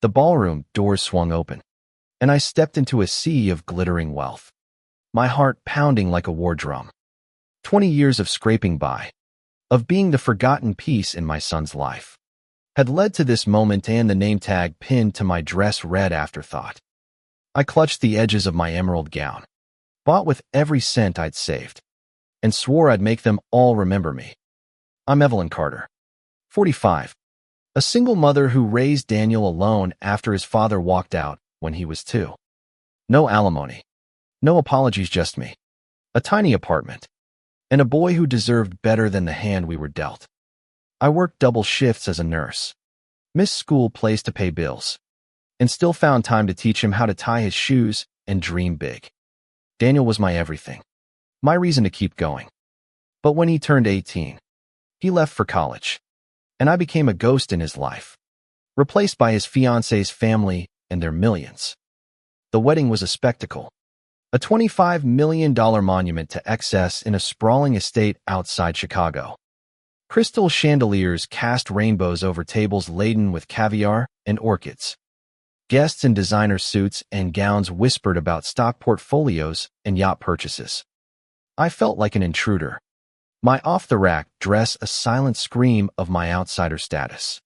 The ballroom doors swung open, and I stepped into a sea of glittering wealth, my heart pounding like a war drum. 20 years of scraping by, of being the forgotten piece in my son's life, had led to this moment, and the name tag pinned to my dress read Afterthought. I clutched the edges of my emerald gown, bought with every cent I'd saved, and swore I'd make them all remember me. I'm Evelyn Carter, 45, a single mother who raised Daniel alone after his father walked out when he was 2. No alimony, no apologies, just me, a tiny apartment, and a boy who deserved better than the hand we were dealt. I worked double shifts as a nurse, missed school plays to pay bills, and still found time to teach him how to tie his shoes and dream big. Daniel was my everything, my reason to keep going. But when he turned 18, he left for college, and I became a ghost in his life, replaced by his fiance's family and their millions. The wedding was a spectacle, a $25 million monument to excess in a sprawling estate outside Chicago. Crystal chandeliers cast rainbows over tables laden with caviar and orchids. Guests in designer suits and gowns whispered about stock portfolios and yacht purchases. I felt like an intruder, my off-the-rack dress a silent scream of my outsider status.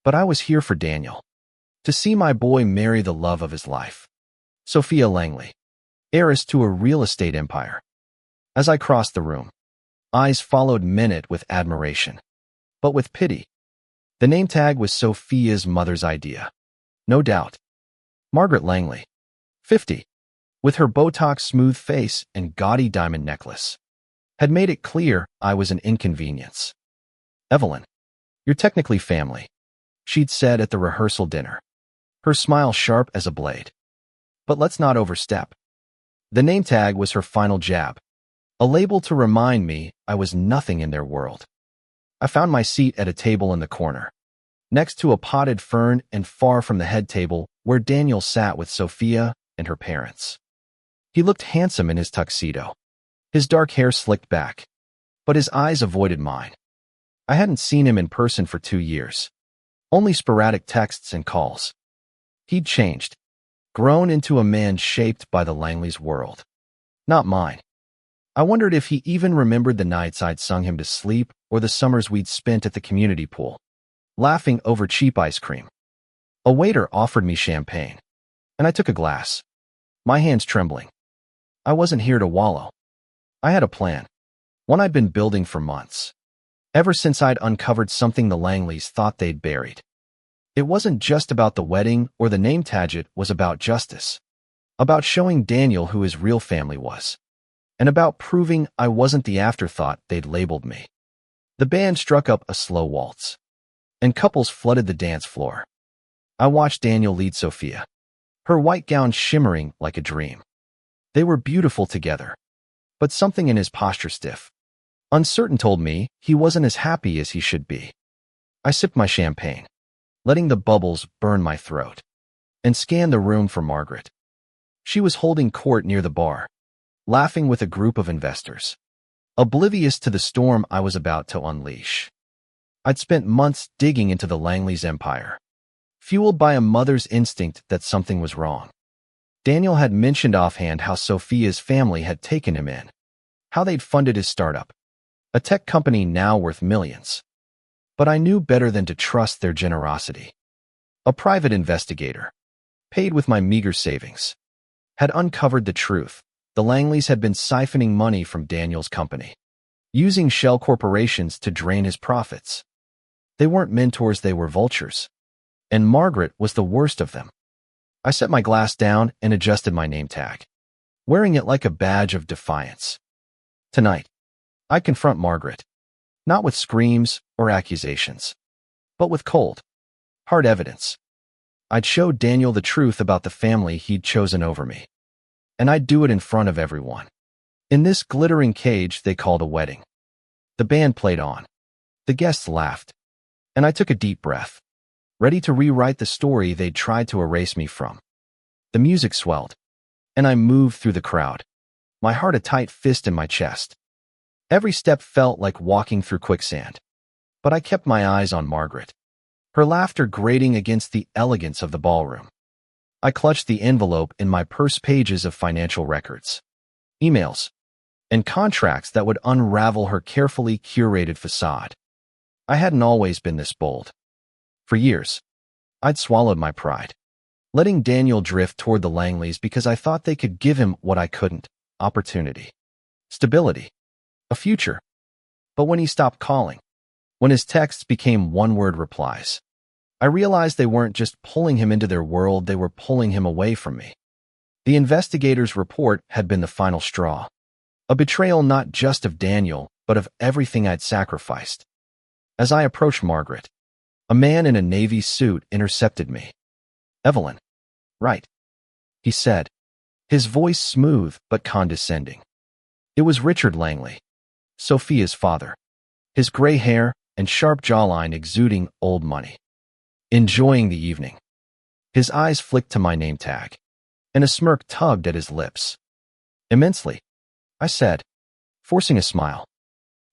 But I was here for Daniel, to see my boy marry the love of his life, Sophia Langley, heiress to a real estate empire. As I crossed the room, eyes followed Minute with admiration, but with pity. The name tag was Sophia's mother's idea, no doubt. Margaret Langley, 50, with her Botox-smooth face and gaudy diamond necklace, had made it clear I was an inconvenience. Evelyn, you're technically family, she'd said at the rehearsal dinner, her smile sharp as a blade. But let's not overstep. The name tag was her final jab, a label to remind me I was nothing in their world. I found my seat at a table in the corner, next to a potted fern and far from the head table where Daniel sat with Sophia and her parents. He looked handsome in his tuxedo, his dark hair slicked back, but his eyes avoided mine. I hadn't seen him in person for 2 years, only sporadic texts and calls. He'd changed, grown into a man shaped by the Langley's world, not mine. I wondered if he even remembered the nights I'd sung him to sleep or the summers we'd spent at the community pool, laughing over cheap ice cream. A waiter offered me champagne, and I took a glass, my hands trembling. I wasn't here to wallow. I had a plan, one I'd been building for months, ever since I'd uncovered something the Langleys thought they'd buried. It wasn't just about the wedding or the name tag, it was about justice, about showing Daniel who his real family was, and about proving I wasn't the afterthought they'd labeled me. The band struck up a slow waltz, and couples flooded the dance floor. I watched Daniel lead Sophia, her white gown shimmering like a dream. They were beautiful together, but something in his posture stiff, uncertain told me he wasn't as happy as he should be. I sipped my champagne, letting the bubbles burn my throat, and scanned the room for Margaret. She was holding court near the bar, laughing with a group of investors, oblivious to the storm I was about to unleash. I'd spent months digging into the Langley's empire, fueled by a mother's instinct that something was wrong. Daniel had mentioned offhand how Sophia's family had taken him in, how they'd funded his startup, a tech company now worth millions. But I knew better than to trust their generosity. A private investigator, paid with my meager savings, had uncovered the truth. The Langleys had been siphoning money from Daniel's company, using shell corporations to drain his profits. They weren't mentors, they were vultures. And Margaret was the worst of them. I set my glass down and adjusted my name tag, wearing it like a badge of defiance. Tonight, I'd confront Margaret, not with screams or accusations, but with cold, hard evidence. I'd show Daniel the truth about the family he'd chosen over me, and I'd do it in front of everyone. In this glittering cage they called a wedding. The band played on. The guests laughed, and I took a deep breath, ready to rewrite the story they'd tried to erase me from. The music swelled, and I moved through the crowd, my heart a tight fist in my chest. Every step felt like walking through quicksand, but I kept my eyes on Margaret. her laughter grating against the elegance of the ballroom. I clutched the envelope in my purse, pages of financial records, emails, and contracts that would unravel her carefully curated facade. I hadn't always been this bold. For years, I'd swallowed my pride, letting Daniel drift toward the Langleys because I thought they could give him what I couldn't: opportunity, stability, a future. But when he stopped calling, when his texts became one-word replies, I realized they weren't just pulling him into their world, they were pulling him away from me. The investigator's report had been the final straw, a betrayal not just of Daniel, but of everything I'd sacrificed. As I approached Margaret, a man in a navy suit intercepted me. "Evelyn." "Right," he said, his voice smooth but condescending. It was Richard Langley, Sophia's father, his gray hair and sharp jawline exuding old money. Enjoying the evening. His eyes flicked to my name tag, and a smirk tugged at his lips. "Immensely," I said, forcing a smile.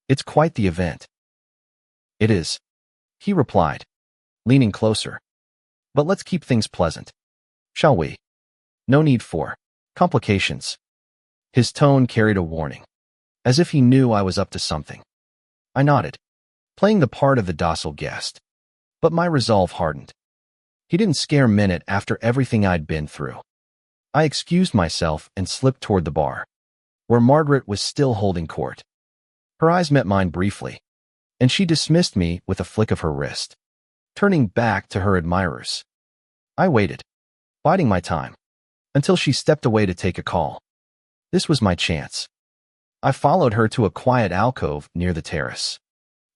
"It's quite the event." "It is," he replied, leaning closer. "But let's keep things pleasant, shall we? No need for complications." His tone carried a warning, as if he knew I was up to something. I nodded, playing the part of the docile guest, but my resolve hardened. He didn't scare a minute after everything I'd been through. I excused myself and slipped toward the bar, where Margaret was still holding court. Her eyes met mine briefly, and she dismissed me with a flick of her wrist, turning back to her admirers. I waited, biding my time, until she stepped away to take a call. This was my chance. I followed her to a quiet alcove near the terrace,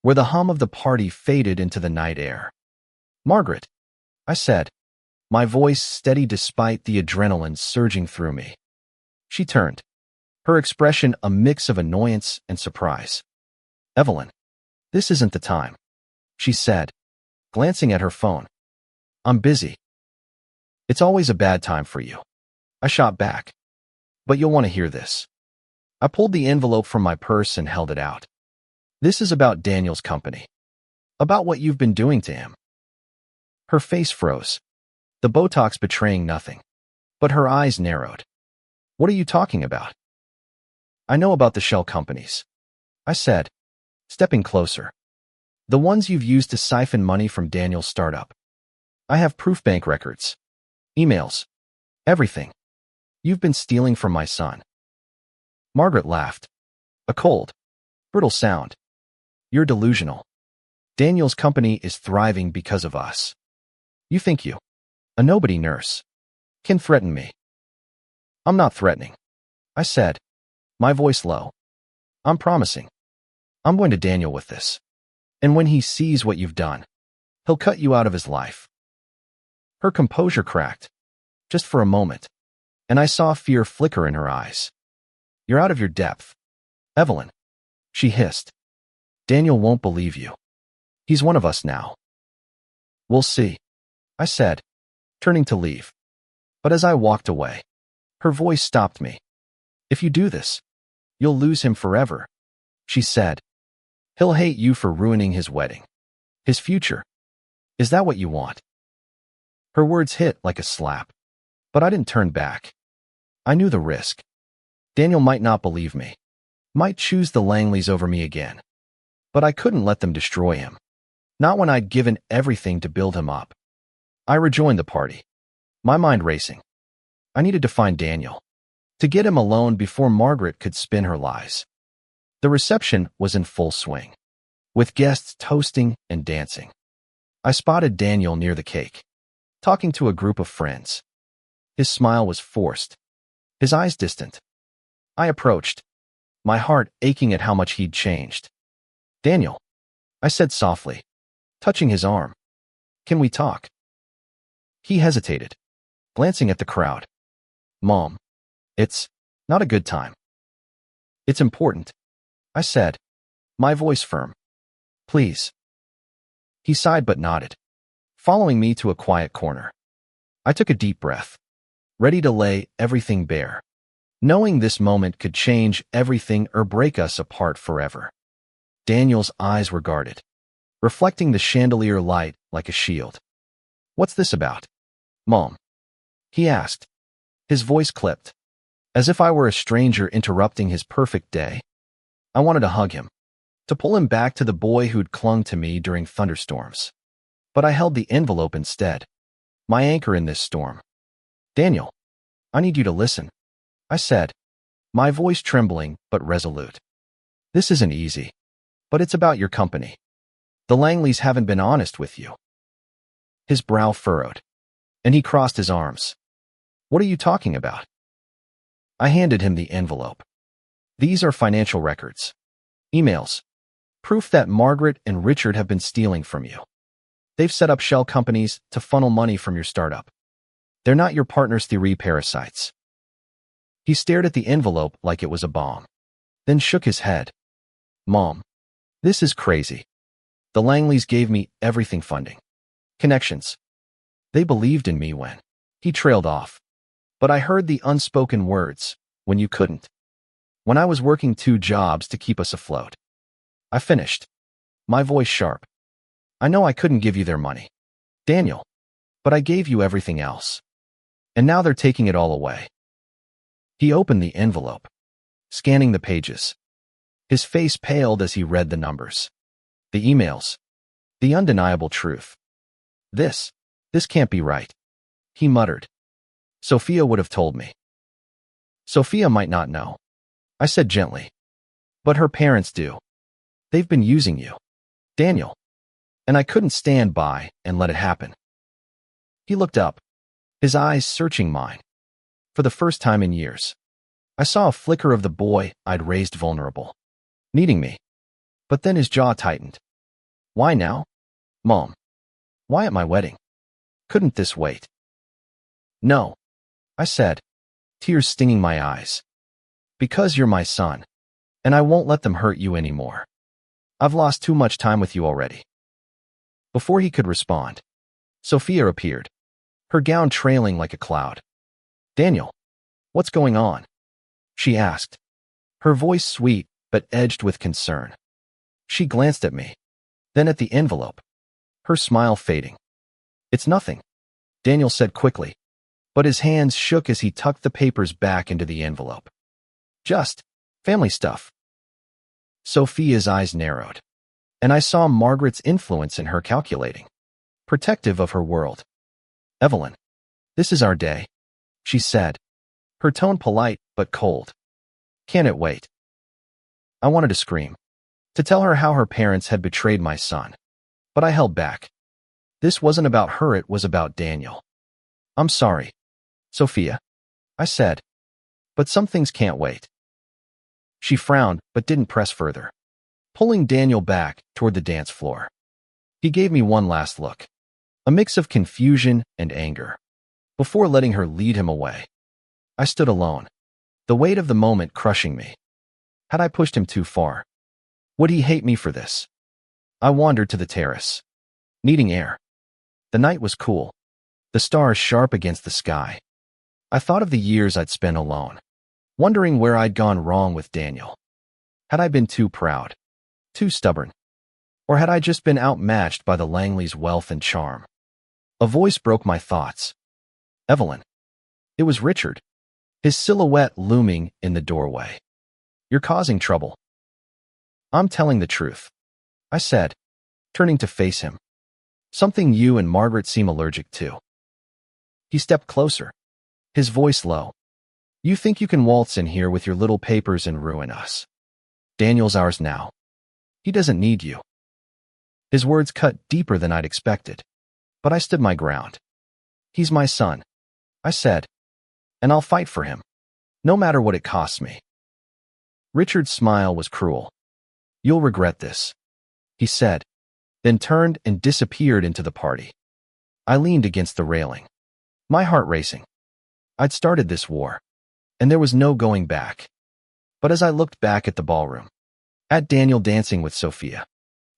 where the hum of the party faded into the night air. "Margaret," I said, my voice steady despite the adrenaline surging through me. She turned, her expression a mix of annoyance and surprise. "Evelyn, this isn't the time," she said, glancing at her phone. "I'm busy." "It's always a bad time for you," I shot back. "But you'll want to hear this." I pulled the envelope from my purse and held it out. "This is about Daniel's company, about what you've been doing to him." Her face froze, the Botox betraying nothing, but her eyes narrowed. "What are you talking about?" "I know about the shell companies," I said, stepping closer. "The ones you've used to siphon money from Daniel's startup. I have proof, bank records, emails, everything. You've been stealing from my son." Margaret laughed. A cold, brittle sound. "You're delusional. Daniel's company is thriving because of us. You think you, a nobody nurse, can threaten me." "I'm not threatening," I said, my voice low. "I'm promising. I'm going to Daniel with this. And when he sees what you've done, he'll cut you out of his life." Her composure cracked, just for a moment, and I saw fear flicker in her eyes. "You're out of your depth, Evelyn," she hissed. "Daniel won't believe you. He's one of us now." "We'll see," I said, turning to leave. But as I walked away, her voice stopped me. "If you do this, you'll lose him forever," she said. "He'll hate you for ruining his wedding, his future. Is that what you want?" Her words hit like a slap, but I didn't turn back. I knew the risk. Daniel might not believe me, might choose the Langleys over me again. But I couldn't let them destroy him, not when I'd given everything to build him up. I rejoined the party, my mind racing. I needed to find Daniel, to get him alone before Margaret could spin her lies. The reception was in full swing, with guests toasting and dancing. I spotted Daniel near the cake, talking to a group of friends. His smile was forced, his eyes distant. I approached, my heart aching at how much he'd changed. "Daniel," I said softly, touching his arm. "Can we talk?" He hesitated, glancing at the crowd. "Mom, it's not a good time." "It's important," I said, my voice firm. "Please." He sighed but nodded, following me to a quiet corner. I took a deep breath, ready to lay everything bare, knowing this moment could change everything or break us apart forever. Daniel's eyes were guarded, reflecting the chandelier light like a shield. "What's this about, Mom?" he asked. His voice clipped, as if I were a stranger interrupting his perfect day. I wanted to hug him, to pull him back to the boy who'd clung to me during thunderstorms. But I held the envelope instead, my anchor in this storm. "Daniel, I need you to listen," I said, my voice trembling but resolute. "This isn't easy, but it's about your company. The Langleys haven't been honest with you." His brow furrowed, and he crossed his arms. "What are you talking about?" I handed him the envelope. "These are financial records, emails, proof that Margaret and Richard have been stealing from you. They've set up shell companies to funnel money from your startup. They're not your partner's theory parasites." He stared at the envelope like it was a bomb, then shook his head. "Mom, this is crazy. The Langleys gave me everything: funding, connections. They believed in me when—" He trailed off. But I heard the unspoken words, "when you couldn't. When I was working 2 jobs to keep us afloat." I finished, my voice sharp. "I know I couldn't give you their money, Daniel, but I gave you everything else. And now they're taking it all away." He opened the envelope, scanning the pages. His face paled as he read the numbers, the emails, the undeniable truth. This can't be right," he muttered. "Sophia would have told me." "Sophia might not know," I said gently. "But her parents do. They've been using you, Daniel. And I couldn't stand by and let it happen." He looked up, his eyes searching mine. For the first time in years, I saw a flicker of the boy I'd raised vulnerable, needing me. But then his jaw tightened. "Why now, Mom? Why at my wedding? Couldn't this wait?" "No," I said, tears stinging my eyes. "Because you're my son, and I won't let them hurt you anymore. I've lost too much time with you already." Before he could respond, Sophia appeared, her gown trailing like a cloud. "Daniel, what's going on?" she asked, her voice sweet but edged with concern. She glanced at me, then at the envelope, her smile fading. "It's nothing," Daniel said quickly, but his hands shook as he tucked the papers back into the envelope. "Just family stuff." Sophia's eyes narrowed, and I saw Margaret's influence in her, calculating, protective of her world. "Evelyn, this is our day," she said, her tone polite but cold. "Can it wait?" I wanted to scream, to tell her how her parents had betrayed my son, but I held back. This wasn't about her, it was about Daniel. "I'm sorry, Sophia," I said, "but some things can't wait." She frowned but didn't press further, pulling Daniel back toward the dance floor. He gave me one last look, a mix of confusion and anger, before letting her lead him away. I stood alone, the weight of the moment crushing me. Had I pushed him too far? Would he hate me for this? I wandered to the terrace, needing air. The night was cool, the stars sharp against the sky. I thought of the years I'd spent alone, wondering where I'd gone wrong with Daniel. Had I been too proud, too stubborn? Or had I just been outmatched by the Langleys' wealth and charm? A voice broke my thoughts. "Evelyn." It was Richard, his silhouette looming in the doorway. "You're causing trouble." "I'm telling the truth," I said, turning to face him. "Something you and Margaret seem allergic to." He stepped closer, his voice low. "You think you can waltz in here with your little papers and ruin us. Daniel's ours now. He doesn't need you." His words cut deeper than I'd expected, but I stood my ground. "He's my son," I said, "and I'll fight for him, no matter what it costs me." Richard's smile was cruel. "You'll regret this," he said, then turned and disappeared into the party. I leaned against the railing, my heart racing. I'd started this war, and there was no going back. But as I looked back at the ballroom, at Daniel dancing with Sophia,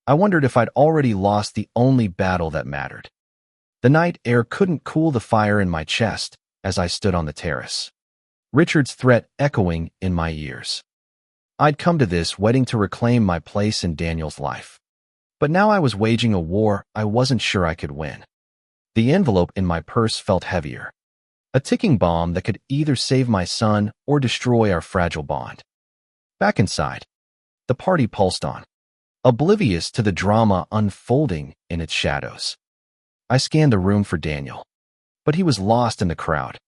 I wondered if I'd already lost the only battle that mattered. The night air couldn't cool the fire in my chest as I stood on the terrace, Richard's threat echoing in my ears. I'd come to this wedding to reclaim my place in Daniel's life, But now I was waging a war I wasn't sure I could win. The envelope in my purse felt heavier. A ticking bomb that could either save my son or destroy our fragile bond. Back inside, the party pulsed on, oblivious to the drama unfolding in its shadows. I scanned the room for Daniel, but he was lost in the crowd,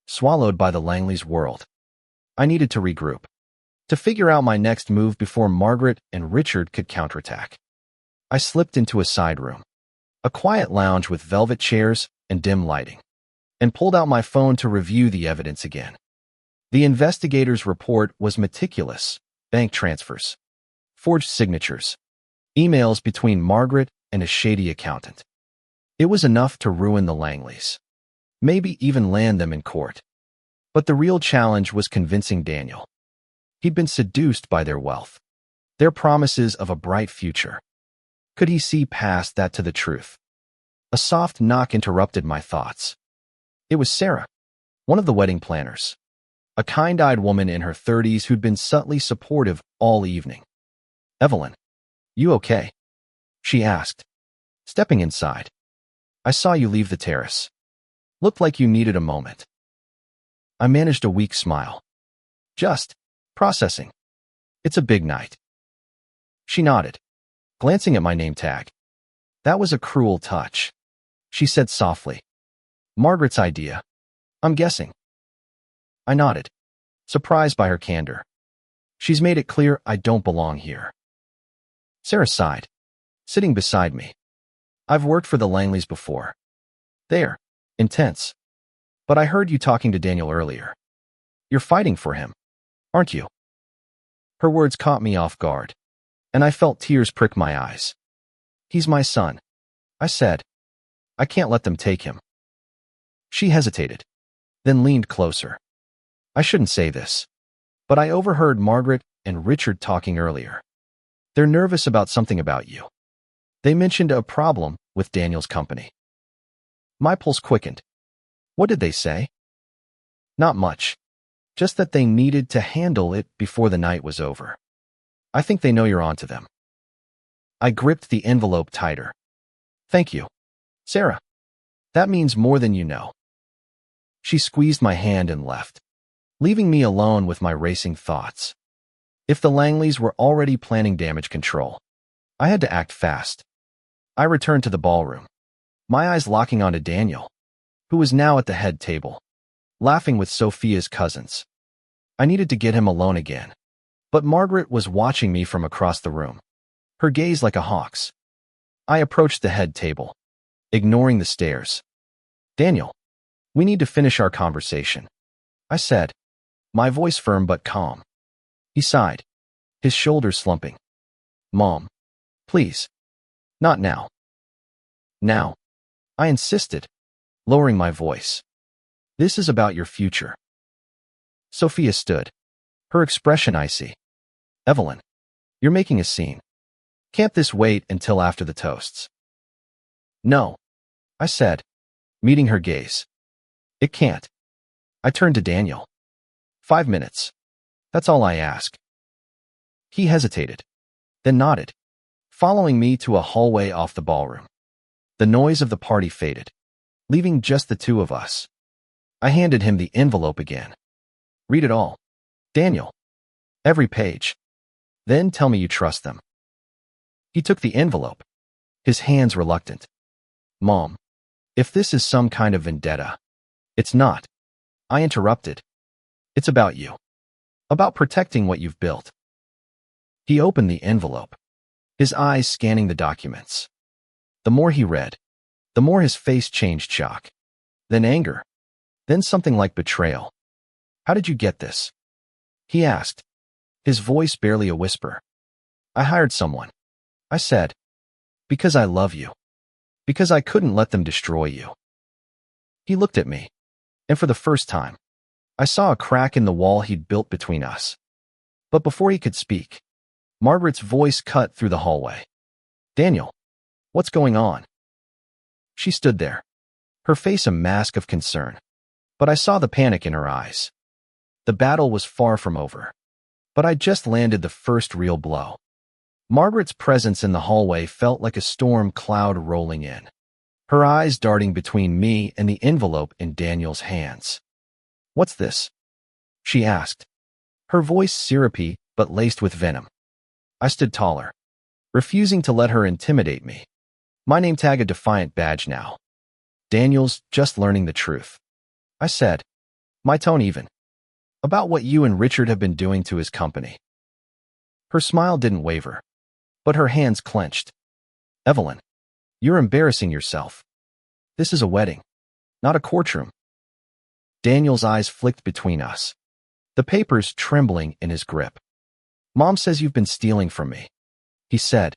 swallowed by the Langley's world. I needed to regroup, to figure out my next move before Margaret and Richard could counterattack. I slipped into a side room, a quiet lounge with velvet chairs and dim lighting, and pulled out my phone to review the evidence again. The investigator's report was meticulous: bank transfers, forged signatures, emails between Margaret and a shady accountant. It was enough to ruin the Langleys, maybe even land them in court. But the real challenge was convincing Daniel. He'd been seduced by their wealth, their promises of a bright future. Could he see past that to the truth? A soft knock interrupted my thoughts. It was Sarah, one of the wedding planners, a kind-eyed woman in her 30s who'd been subtly supportive all evening. "Evelyn, you okay?" she asked, stepping inside. "I saw you leave the terrace. Looked like you needed a moment." I managed a weak smile. "Just processing. It's a big night." She nodded, glancing at my name tag. "That was a cruel touch," she said softly. "Margaret's idea, I'm guessing." I nodded, surprised by her candor. "She's made it clear I don't belong here." Sarah sighed, sitting beside me. "I've worked for the Langleys before. They're intense. But I heard you talking to Daniel earlier. You're fighting for him, aren't you?" Her words caught me off guard, and I felt tears prick my eyes. "He's my son," I said. "I can't let them take him." She hesitated, then leaned closer. "I shouldn't say this, but I overheard Margaret and Richard talking earlier. They're nervous about something about you. They mentioned a problem with Daniel's company." My pulse quickened. "What did they say?" "Not much. Just that they needed to handle it before the night was over. I think they know you're onto them." I gripped the envelope tighter. "Thank you, Sarah. That means more than you know." She squeezed my hand and left, leaving me alone with my racing thoughts. If the Langleys were already planning damage control, I had to act fast. I returned to the ballroom, my eyes locking onto Daniel, who was now at the head table, laughing with Sophia's cousins. I needed to get him alone again, but Margaret was watching me from across the room, her gaze like a hawk's. I approached the head table, ignoring the stares. "Daniel, we need to finish our conversation," I said, my voice firm but calm. He sighed, his shoulders slumping. "Mom, please. Not now." "Now," I insisted, lowering my voice. "This is about your future." Sophia stood, her expression icy. "Evelyn, you're making a scene. Can't this wait until after the toasts?" "No," I said, meeting her gaze. "It can't." I turned to Daniel. 5 minutes. That's all I ask." He hesitated, then nodded, following me to a hallway off the ballroom. The noise of the party faded, leaving just the two of us. I handed him the envelope again. "Read it all, Daniel. Every page. Then tell me you trust them." He took the envelope, his hands reluctant. "Mom, if this is some kind of vendetta..." "It's not," I interrupted. "It's about you. About protecting what you've built." He opened the envelope, his eyes scanning the documents. The more he read, the more his face changed: shock, then anger, then something like betrayal. "How did you get this?" he asked, his voice barely a whisper. "I hired someone," I said. "Because I love you. Because I couldn't let them destroy you." He looked at me, and for the first time, I saw a crack in the wall he'd built between us. But before he could speak, Margaret's voice cut through the hallway. "Daniel, what's going on?" She stood there, her face a mask of concern, but I saw the panic in her eyes. The battle was far from over, but I'd just landed the first real blow. Margaret's presence in the hallway felt like a storm cloud rolling in, her eyes darting between me and the envelope in Daniel's hands. "What's this?" she asked, her voice syrupy but laced with venom. I stood taller, refusing to let her intimidate me. My name tag a defiant badge now. "Daniel's just learning the truth," I said, my tone even, "about what you and Richard have been doing to his company." Her smile didn't waver, but her hands clenched. "Evelyn, you're embarrassing yourself. This is a wedding, not a courtroom." Daniel's eyes flicked between us, the papers trembling in his grip. "Mom says you've been stealing from me," he said,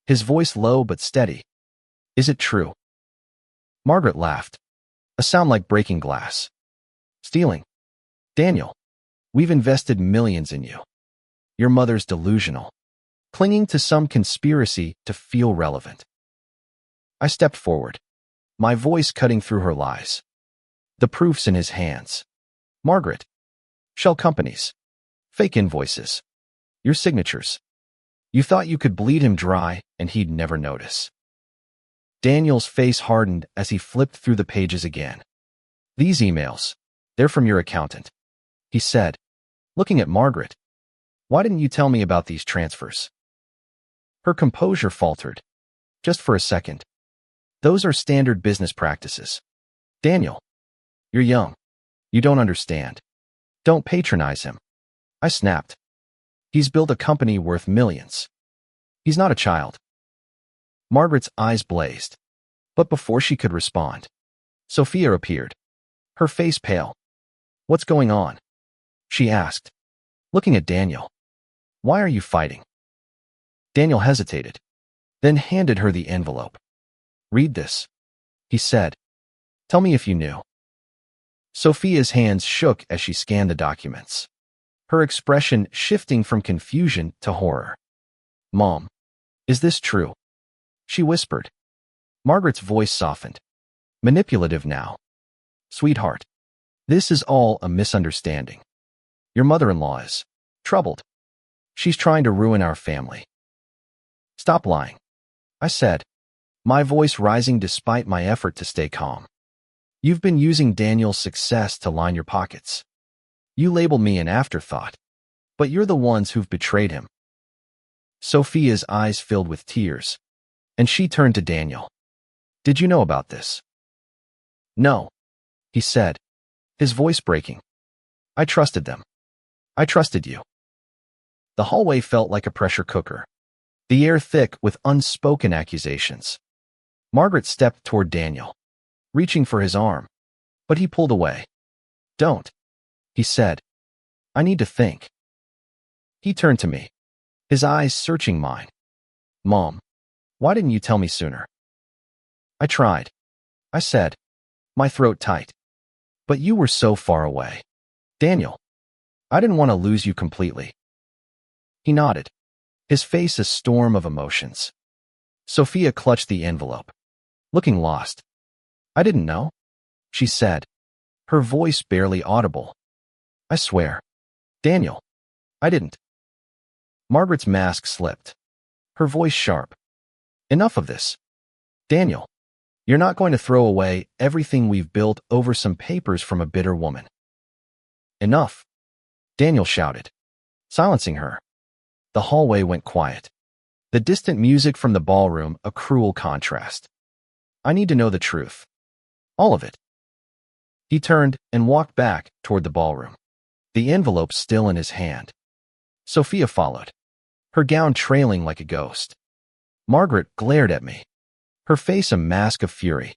his voice low but steady. "Is it true?" Margaret laughed, a sound like breaking glass. "Stealing? Daniel, we've invested millions in you. Your mother's delusional, clinging to some conspiracy to feel relevant." I stepped forward, my voice cutting through her lies. "The proof's in his hands. Margaret. Shell companies. Fake invoices. Your signatures. You thought you could bleed him dry and he'd never notice." Daniel's face hardened as he flipped through the pages again. "These emails, they're from your accountant," he said, looking at Margaret. "Why didn't you tell me about these transfers?" Her composure faltered, just for a second. "Those are standard business practices. Daniel, you're young. You don't understand. Don't patronize him." I snapped. "He's built a company worth millions. He's not a child." Margaret's eyes blazed, but before she could respond, Sophia appeared, her face pale. "What's going on?" she asked, looking at Daniel. "Why are you fighting?" Daniel hesitated, then handed her the envelope. "Read this," he said. "Tell me if you knew." Sophia's hands shook as she scanned the documents, her expression shifting from confusion to horror. "Mom, is this true?" she whispered. Margaret's voice softened, manipulative now. "Sweetheart, this is all a misunderstanding. Your mother-in-law is troubled. She's trying to ruin our family." "Stop lying," I said, my voice rising despite my effort to stay calm. "You've been using Daniel's success to line your pockets. You label me an afterthought, but you're the ones who've betrayed him." Sophia's eyes filled with tears, and she turned to Daniel. "Did you know about this?" "No," he said, his voice breaking. "I trusted them. I trusted you." The hallway felt like a pressure cooker, the air thick with unspoken accusations. Margaret stepped toward Daniel, reaching for his arm, but he pulled away. "Don't," he said. "I need to think." He turned to me, his eyes searching mine. "Mom, why didn't you tell me sooner?" "I tried," I said, my throat tight. "But you were so far away. Daniel, I didn't want to lose you completely." He nodded, his face a storm of emotions. Sophia clutched the envelope, looking lost. "I didn't know," she said, her voice barely audible. "I swear. Daniel, I didn't." Margaret's mask slipped, her voice sharp. "Enough of this. Daniel, you're not going to throw away everything we've built over some papers from a bitter woman." "Enough," Daniel shouted, silencing her. The hallway went quiet, the distant music from the ballroom a cruel contrast. "I need to know the truth. All of it." He turned and walked back toward the ballroom, the envelope still in his hand. Sophia followed, her gown trailing like a ghost. Margaret glared at me, her face a mask of fury.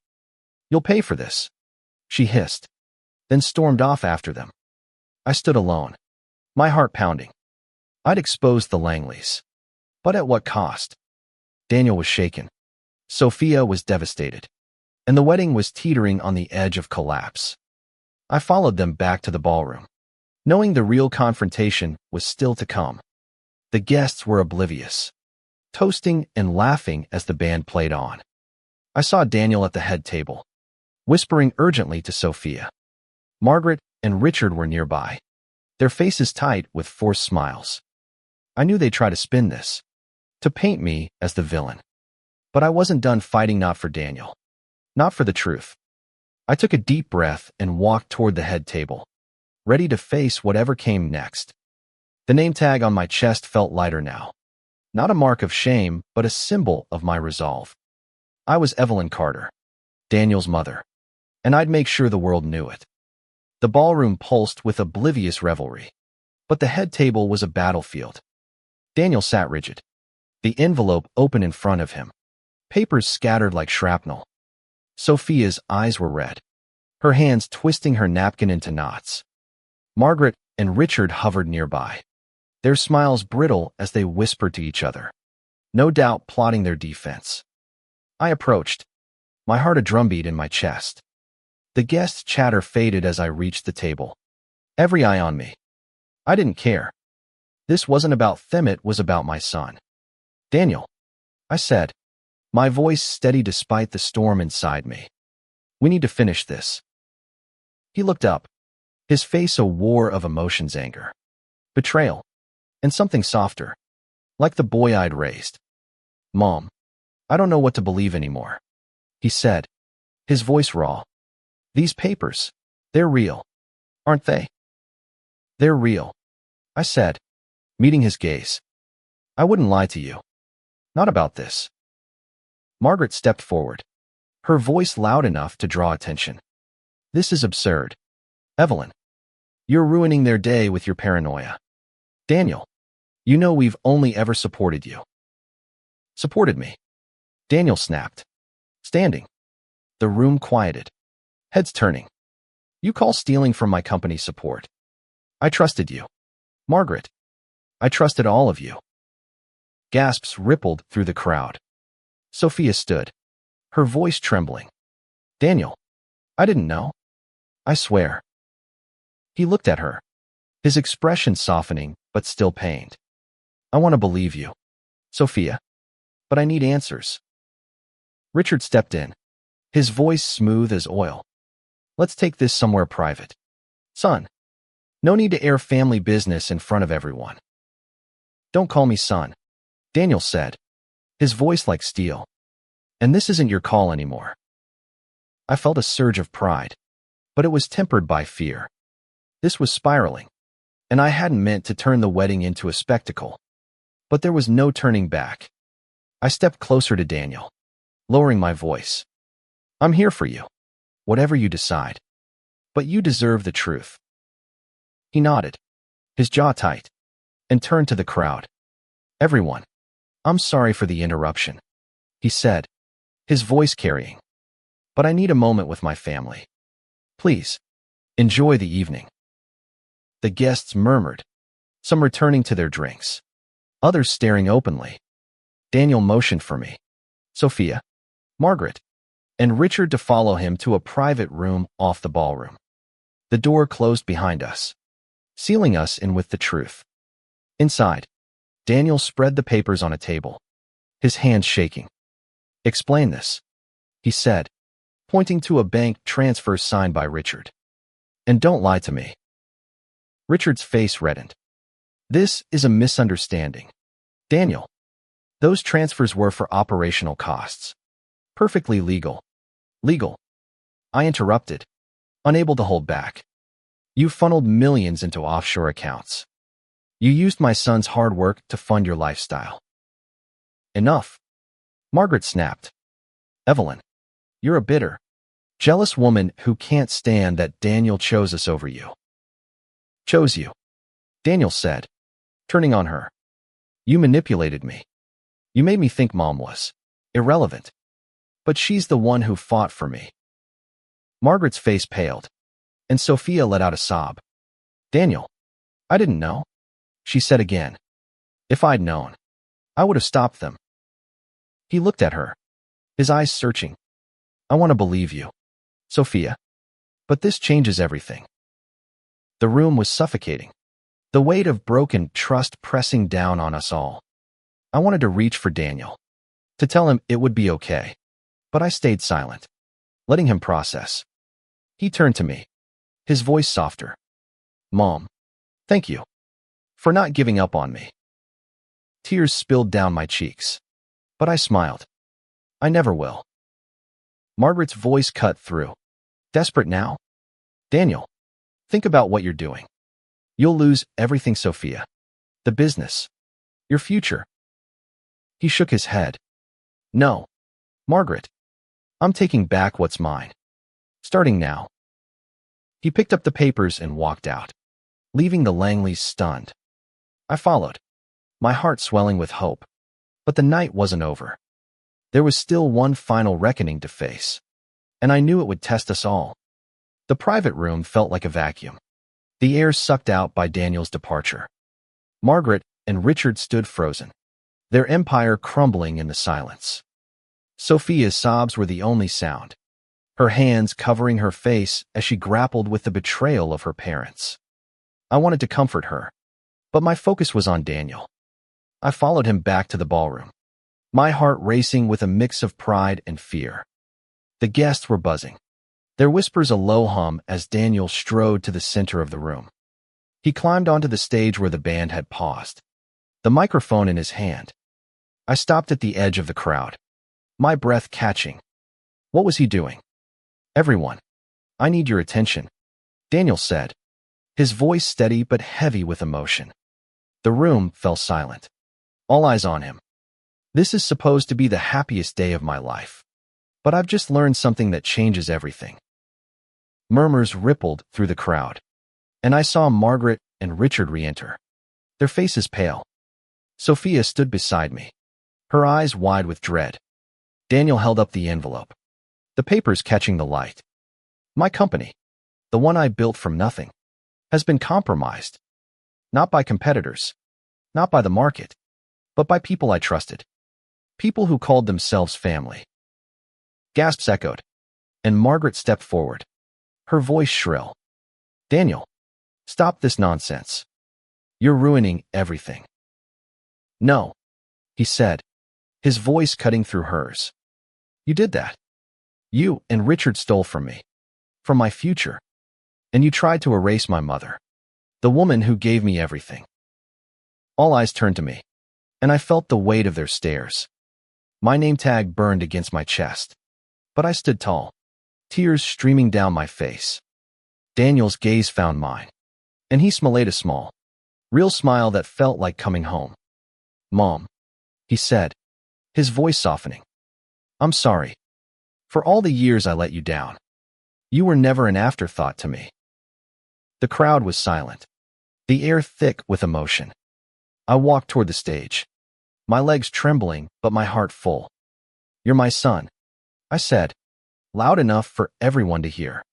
"You'll pay for this," she hissed, then stormed off after them. I stood alone, my heart pounding. I'd exposed the Langleys, but at what cost? Daniel was shaken. Sophia was devastated, and the wedding was teetering on the edge of collapse. I followed them back to the ballroom, knowing the real confrontation was still to come. The guests were oblivious, toasting and laughing as the band played on. I saw Daniel at the head table, whispering urgently to Sophia. Margaret and Richard were nearby, their faces tight with forced smiles. I knew they'd try to spin this, to paint me as the villain. But I wasn't done fighting, not for Daniel, not for the truth. I took a deep breath and walked toward the head table, ready to face whatever came next. The name tag on my chest felt lighter now. Not a mark of shame, but a symbol of my resolve. I was Evelyn Carter, Daniel's mother, and I'd make sure the world knew it. The ballroom pulsed with oblivious revelry, but the head table was a battlefield. Daniel sat rigid, the envelope open in front of him, papers scattered like shrapnel. Sophia's eyes were red, her hands twisting her napkin into knots. Margaret and Richard hovered nearby, their smiles brittle as they whispered to each other, no doubt plotting their defense. I approached, my heart a drumbeat in my chest. The guests' chatter faded as I reached the table, every eye on me. I didn't care. This wasn't about them, it was about my son. Daniel, I said, my voice steady despite the storm inside me. We need to finish this. He looked up, his face a war of emotions, anger, betrayal, and something softer, like the boy I'd raised. Mom, I don't know what to believe anymore, he said, his voice raw. These papers, they're real, aren't they? They're real, I said, meeting his gaze. I wouldn't lie to you. Not about this. Margaret stepped forward, her voice loud enough to draw attention. This is absurd. Evelyn, you're ruining their day with your paranoia. Daniel, you know we've only ever supported you. Supported me? Daniel snapped, standing. The room quieted, heads turning. You call stealing from my company support? I trusted you. Margaret, I trusted all of you. Gasps rippled through the crowd. Sophia stood, her voice trembling. Daniel, I didn't know. I swear. He looked at her, his expression softening, but still pained. I want to believe you, Sophia, but I need answers. Richard stepped in, his voice smooth as oil. Let's take this somewhere private. Son, no need to air family business in front of everyone. Don't call me son, Daniel said, his voice like steel. And this isn't your call anymore. I felt a surge of pride, but it was tempered by fear. This was spiraling, and I hadn't meant to turn the wedding into a spectacle. But there was no turning back. I stepped closer to Daniel, lowering my voice. I'm here for you, whatever you decide. But you deserve the truth. He nodded, his jaw tight, and turned to the crowd. Everyone, I'm sorry for the interruption, he said, his voice carrying. But I need a moment with my family. Please, enjoy the evening. The guests murmured, some returning to their drinks, others staring openly. Daniel motioned for me, Sophia, Margaret, and Richard to follow him to a private room off the ballroom. The door closed behind us, sealing us in with the truth. Inside, Daniel spread the papers on a table, his hands shaking. Explain this, he said, pointing to a bank transfer signed by Richard. And don't lie to me. Richard's face reddened. This is a misunderstanding. Daniel, those transfers were for operational costs. Perfectly legal. Legal. I interrupted, unable to hold back. You funneled millions into offshore accounts. You used my son's hard work to fund your lifestyle. Enough. Margaret snapped. Evelyn, you're a bitter, jealous woman who can't stand that Daniel chose us over you. Chose you, Daniel said, turning on her. You manipulated me. You made me think Mom was irrelevant. But she's the one who fought for me. Margaret's face paled, and Sophia let out a sob. Daniel, I didn't know, she said again. If I'd known, I would have stopped them. He looked at her, his eyes searching. I want to believe you, Sophia. But this changes everything. The room was suffocating, the weight of broken trust pressing down on us all. I wanted to reach for Daniel, to tell him it would be okay. But I stayed silent, letting him process. He turned to me, his voice softer. Mom, thank you for not giving up on me. Tears spilled down my cheeks. But I smiled. I never will. Margaret's voice cut through. Desperate now? Daniel, think about what you're doing. You'll lose everything, Sophia. The business. Your future. He shook his head. No. Margaret. I'm taking back what's mine. Starting now. He picked up the papers and walked out, leaving the Langleys stunned. I followed, my heart swelling with hope. But the night wasn't over. There was still one final reckoning to face, and I knew it would test us all. The private room felt like a vacuum, the air sucked out by Daniel's departure. Margaret and Richard stood frozen, their empire crumbling in the silence. Sophia's sobs were the only sound, her hands covering her face as she grappled with the betrayal of her parents. I wanted to comfort her, but my focus was on Daniel. I followed him back to the ballroom, my heart racing with a mix of pride and fear. The guests were buzzing, their whispers a low hum as Daniel strode to the center of the room. He climbed onto the stage where the band had paused, the microphone in his hand. I stopped at the edge of the crowd, my breath catching. What was he doing? Everyone, I need your attention, Daniel said, his voice steady but heavy with emotion. The room fell silent, all eyes on him. This is supposed to be the happiest day of my life, but I've just learned something that changes everything. Murmurs rippled through the crowd, and I saw Margaret and Richard re-enter, their faces pale. Sophia stood beside me, her eyes wide with dread. Daniel held up the envelope, the papers catching the light. My company, the one I built from nothing, has been compromised. Not by competitors, not by the market, but by people I trusted. People who called themselves family. Gasps echoed, and Margaret stepped forward, her voice shrill. Daniel, stop this nonsense. You're ruining everything. No, he said, his voice cutting through hers. You did that. You and Richard stole from me, from my future, and you tried to erase my mother, the woman who gave me everything. All eyes turned to me, and I felt the weight of their stares. My name tag burned against my chest, but I stood tall, tears streaming down my face. Daniel's gaze found mine, and he smiled a small, real smile that felt like coming home. Mom, he said, his voice softening. I'm sorry. For all the years I let you down. You were never an afterthought to me. The crowd was silent, the air thick with emotion. I walked toward the stage, my legs trembling but my heart full. You're my son, I said, loud enough for everyone to hear.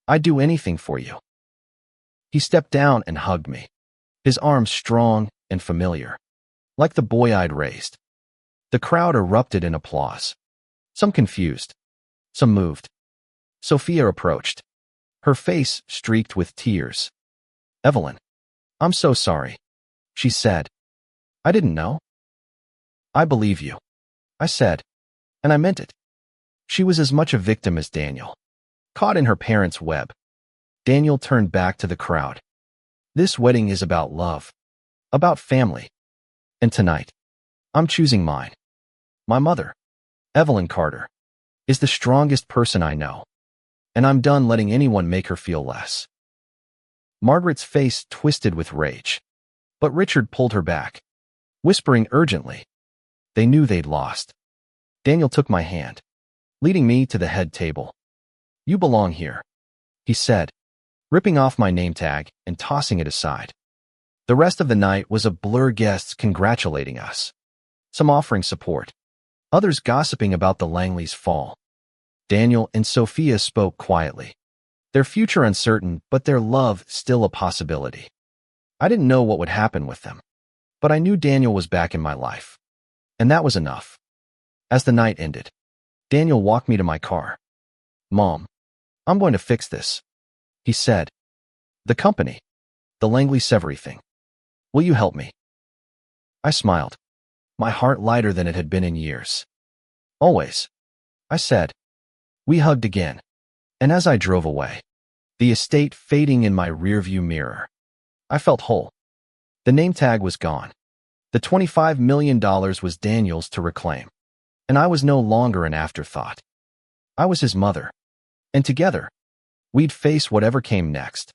I'd do anything for you. He stepped down and hugged me, his arms strong and familiar, like the boy I'd raised. The crowd erupted in applause, some confused, some moved. Sophia approached, her face streaked with tears. Evelyn, I'm so sorry, she said. I didn't know. I believe you, I said, and I meant it. She was as much a victim as Daniel, caught in her parents' web. Daniel turned back to the crowd. This wedding is about love, about family. And tonight, I'm choosing mine. My mother, Evelyn Carter, is the strongest person I know, and I'm done letting anyone make her feel less. Margaret's face twisted with rage, but Richard pulled her back, whispering urgently. They knew they'd lost. Daniel took my hand, leading me to the head table. You belong here, he said, ripping off my name tag and tossing it aside. The rest of the night was a blur, guests congratulating us, some offering support, others gossiping about the Langleys' fall. Daniel and Sophia spoke quietly, their future uncertain, but their love still a possibility. I didn't know what would happen with them, but I knew Daniel was back in my life, and that was enough. As the night ended, Daniel walked me to my car. Mom, I'm going to fix this, he said. The company, the Langleys' everything. Will you help me? I smiled, my heart lighter than it had been in years. Always, I said. We hugged again, and as I drove away, the estate fading in my rearview mirror, I felt whole. The name tag was gone, The $25 million was Daniel's to reclaim, and I was no longer an afterthought. I was his mother, and together, we'd face whatever came next.